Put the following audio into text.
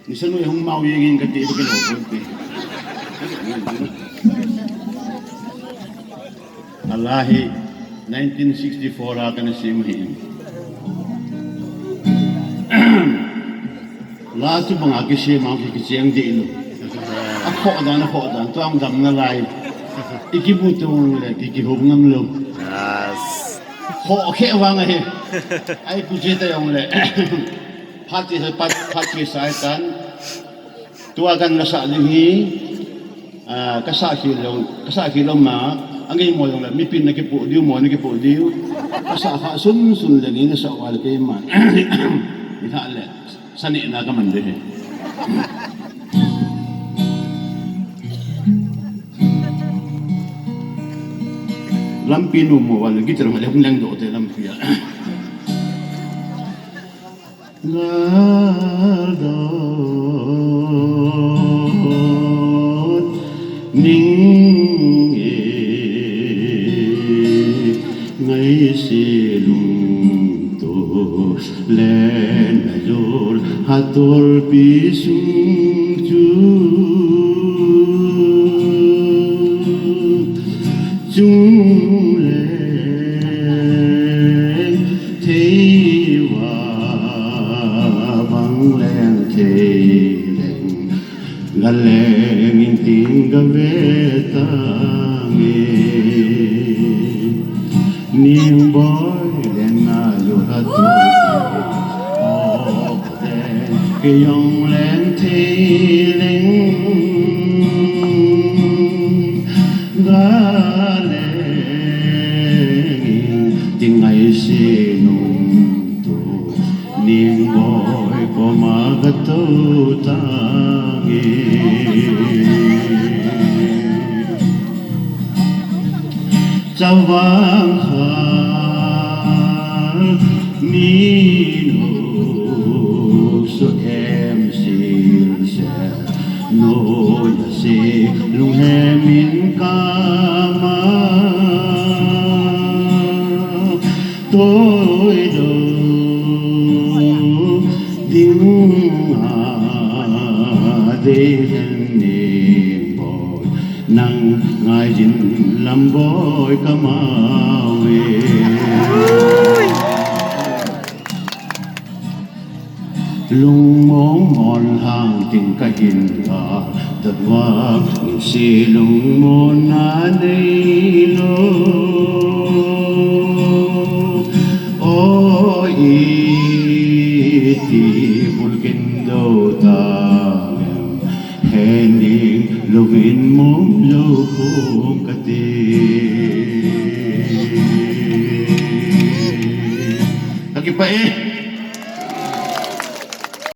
Nisan mo yung mauyingin ka dito kinukot eh. Alahi, 1964 akan na simahim. Lahat yung mga kisiyang mga kikisiyang di ilo. Ako dan, ito ang dam na lai. Ikibuto mo nila, ikihubungan mo. Yes. Ho, okay, wang eh. Ay, kujita yung le. Pati sa ikan. Tuwagan na sa alihi. Kasakilong ma. Ang ngayon mo yung mipin nakipuliw mo, nakipuliw. Kasaka, sun lagi na sa wal kayo man. Itale, sani na ka man din eh. Lampino mo, wala gitar mo, kung lang doon tayo lampiya. Ngadot ning ngay silung to len ayol hatol pisung chu chung len thei wa bang len thei len galeng in ting ga ve ta Ning boy len na yo ha tu o den ke yong len thi len ga len ting ai si nung tu ning boy ko ma ga tu ta Chawang hal nino so em sil se no ya se lung hemin kama tôi do ding de ni boy nang ngai jin lam boy kamawe lung mong ngon hang ting ka hin ka tatwa si lung mo na nei lo o iti bulkin do ta hening lovin mo lo kong kati lagi pa eh